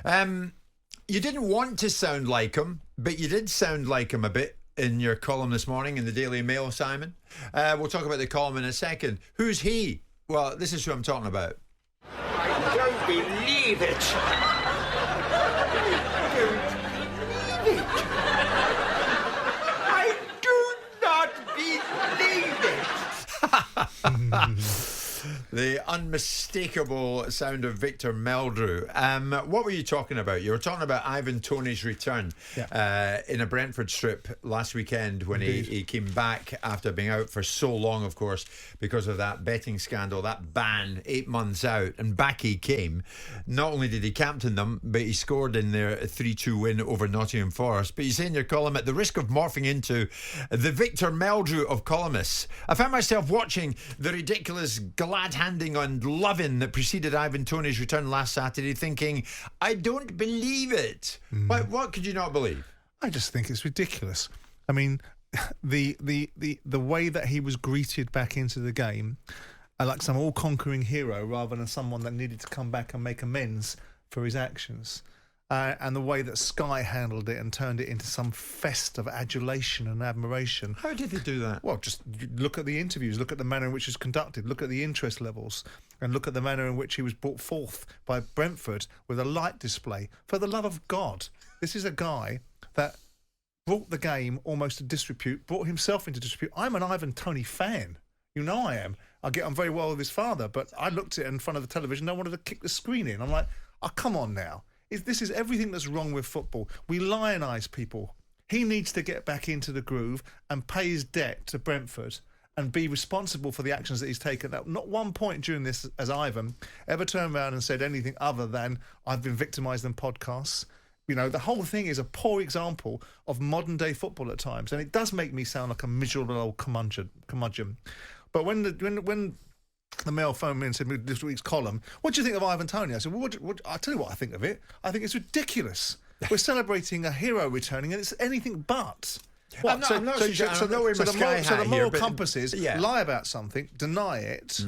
You didn't want to sound like him, but you did sound like him a bit in your column this morning in the Daily Mail, Simon. We'll talk about the column in a second. Who's he? Well, this is who I'm talking about. I don't believe it. I do not believe it. The unmistakable sound of Victor Meldrew. What were you talking about? You were talking about Ivan Toney's return in a Brentford strip last weekend when he came back after being out for so long, of course, because of that betting scandal, that ban, 8 months out, and back he came. Not only did he captain them, but he scored in their 3-2 win over Nottingham Forest. But you say in your column, at the risk of morphing into the Victor Meldrew of columnists, I found myself watching the ridiculous glad-handing and loving that preceded Ivan Toney's return last Saturday, thinking, I don't believe it. What could you not believe? I just think it's ridiculous. I mean, the way that he was greeted back into the game, like some all-conquering hero rather than someone that needed to come back and make amends for his actions. And the way that Sky handled it and turned it into some fest of adulation and admiration. How did they do that? Well, just look at the interviews, look at the manner in which it was conducted, look at the interest levels, and look at the manner in which he was brought forth by Brentford with a light display. For the love of God, this is a guy that brought the game almost to disrepute, brought himself into disrepute. I'm an Ivan Toney fan. You know I am. I get on very well with his father, but I looked at it in front of the television and I wanted to kick the screen in. I'm like, oh, come on now. This is everything that's wrong with football. We lionise people. He needs to get back into the groove and pay his debt to Brentford and be responsible for the actions that he's taken. Not one point during this, as Ivan, ever turned around and said anything other than, I've been victimised in podcasts. You know, the whole thing is a poor example of modern-day football at times. And it does make me sound like a miserable old curmudgeon. But when the Mail phoned me and said, this week's column, what do you think of Ivan Toney? I said, well, I'll tell you what I think of it. I think it's ridiculous. We're celebrating a hero returning and it's anything but. What? So the moral compass is lie about something, deny it,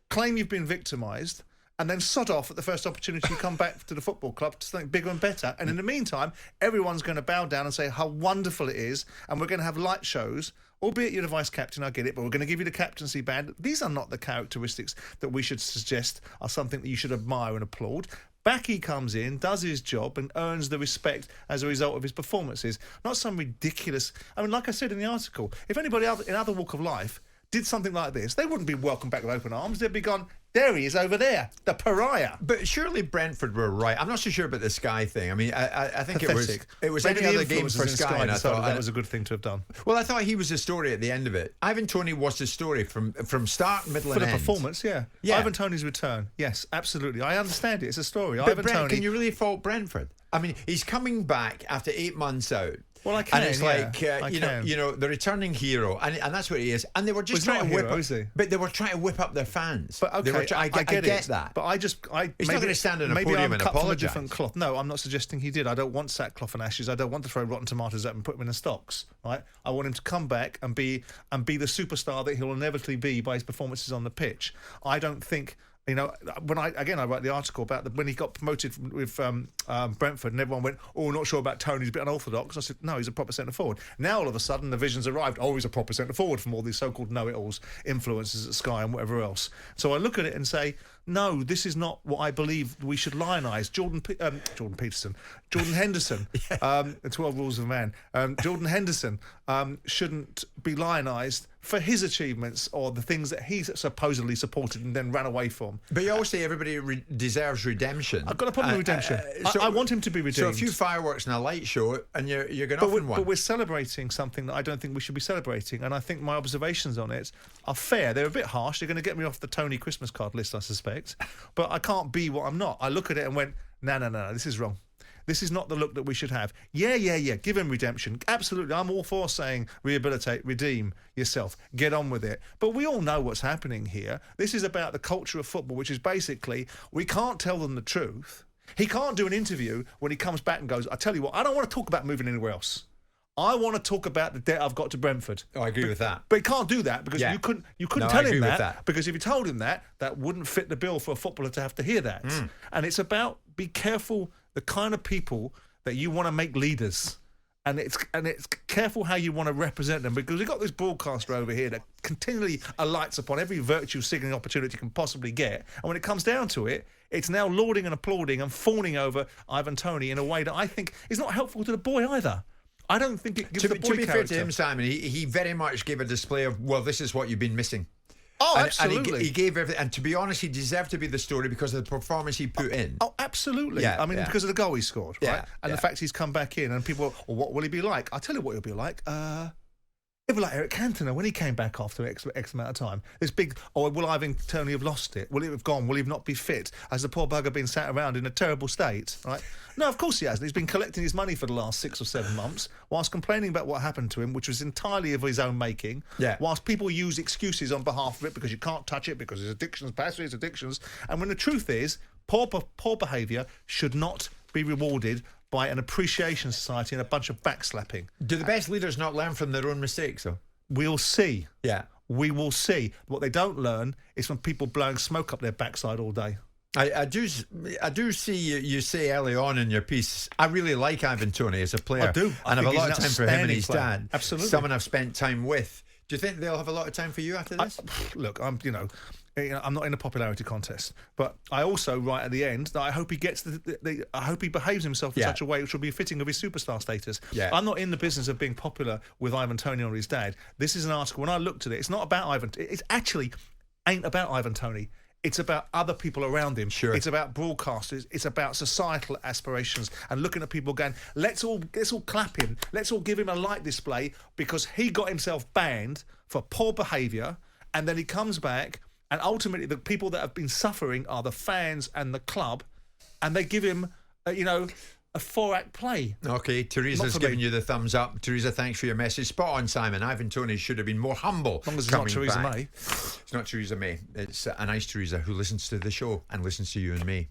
claim you've been victimised, and then sod off at the first opportunity you come back to the football club to something bigger and better. And in the meantime, everyone's going to bow down and say how wonderful it is, and we're going to have light shows, albeit you're the vice captain, I get it, but we're going to give you the captaincy band. These are not the characteristics that we should suggest are something that you should admire and applaud. Back he comes in, does his job, and earns the respect as a result of his performances. Not some ridiculous... I mean, like I said in the article, if anybody in other walk of life did something like this, they wouldn't be welcomed back with open arms. They'd be gone, there he is over there, the pariah. But surely Brentford were right. I'm not so sure about the Sky thing. I mean, I think pathetic. it was any other game for Sky, and I thought that was a good thing to have done. Well, I thought he was the story at the end of it. Ivan Toney was the story from start, middle, and end. For the performance, yeah. Ivan Toney's return, yes, absolutely. I understand it. It's a story. But Ivan Toney. Can you really fault Brentford? I mean, he's coming back after 8 months out. Well, I can. And it's you know, the returning hero, and that's what he is. And they were just trying to whip up, but they were trying to whip up their fans. But okay, I get that. But he's not going to stand on a podium and apologise. Different cloth. No, I'm not suggesting he did. I don't want sackcloth and ashes. I don't want to throw rotten tomatoes at him and put him in the stocks. Right? I want him to come back and be the superstar that he'll inevitably be by his performances on the pitch. I don't think. You know, when I write the article about when he got promoted with Brentford, and everyone went, "Oh, not sure about Tony, he's a bit unorthodox." I said, "No, he's a proper centre forward." Now all of a sudden the vision's arrived. Oh, he's a proper centre forward from all these so-called know-it-alls, influencers at Sky and whatever else. So I look at it and say, no, this is not what I believe we should lionise. Jordan Henderson, 12 Rules of a Man. Jordan Henderson shouldn't be lionised for his achievements or the things that he supposedly supported and then ran away from. But you always say everybody deserves redemption. I've got a problem with redemption. I want him to be redeemed. So a few fireworks and a light show, and you're going off in one. But we're celebrating something that I don't think we should be celebrating, and I think my observations on it are fair. They're a bit harsh. They're going to get me off the Tony Christmas card list, I suspect. But I can't be what I'm not. I look at it and went, no, this is wrong. This is not the look that we should have. Yeah. Give him redemption. Absolutely. I'm all for saying rehabilitate, redeem yourself. Get on with it. But we all know what's happening here. This is about the culture of football, which is basically we can't tell them the truth. He can't do an interview when he comes back and goes, I tell you what, I don't want to talk about moving anywhere else. I want to talk about the debt I've got to Brentford. Oh, I agree with that. But he can't do that because you couldn't tell him that, because if you told him that wouldn't fit the bill for a footballer to have to hear that. And it's about be careful the kind of people that you want to make leaders. And it's careful how you want to represent them, because we've got this broadcaster over here that continually alights upon every virtue signaling opportunity you can possibly get. And when it comes down to it, it's now lauding and applauding and fawning over Ivan Toney in a way that I think is not helpful to the boy either. I don't think it gives the boy To be fair character. to him, Simon, he very much gave a display of, well, this is what you've been missing. Oh, And absolutely. he gave everything. And to be honest, he deserved to be the story because of the performance he put in. Oh, absolutely. Yeah, I mean, yeah. because of the goal he scored, right? Yeah, And yeah. the fact he's come back in, and people, well, what will he be like? I'll tell you what he'll be like. He'll be like Eric Cantona when he came back after X amount of time. This big, will Ivan Toney have lost it? Will he have gone? Will he not be fit? Has the poor bugger been sat around in a terrible state, right? No, of course he hasn't. He's been collecting his money for the last 6 or 7 months whilst complaining about what happened to him, which was entirely of his own making. Yeah. Whilst people use excuses on behalf of it because you can't touch it, because his addictions, past his addictions. And when the truth is, poor behaviour should not be rewarded by an appreciation society and a bunch of backslapping. Do the best leaders not learn from their own mistakes, though? We'll see. Yeah. We will see. What they don't learn is from people blowing smoke up their backside all day. I do see you say early on in your piece, I really like Ivan Toney as a player. I do. I And I have think a lot he's of an time for him and outstanding his player. dad. Absolutely. Someone I've spent time with. Do you think they'll have a lot of time for you after this? Look, I'm not in a popularity contest, but I also write at the end that I hope he gets I hope he behaves himself in Yeah. such a way which will be fitting of his superstar status. Yeah. I'm not in the business of being popular with Ivan Toney or his dad. This is an article. When I looked at it, it's not about Ivan. It actually ain't about Ivan Toney. It's about other people around him. Sure. It's about broadcasters. It's about societal aspirations and looking at people going, let's all clap him. Let's all give him a light display because he got himself banned for poor behaviour, and then he comes back, and ultimately the people that have been suffering are the fans and the club, and they give him, a 4-act play. Okay, Teresa's for giving me. you the thumbs up. Teresa, thanks for your message. Spot on, Simon. Ivan Toney should have been more humble. As long as it's not coming Theresa back. May. It's not Theresa May. It's a nice Teresa who listens to the show and listens to you and me.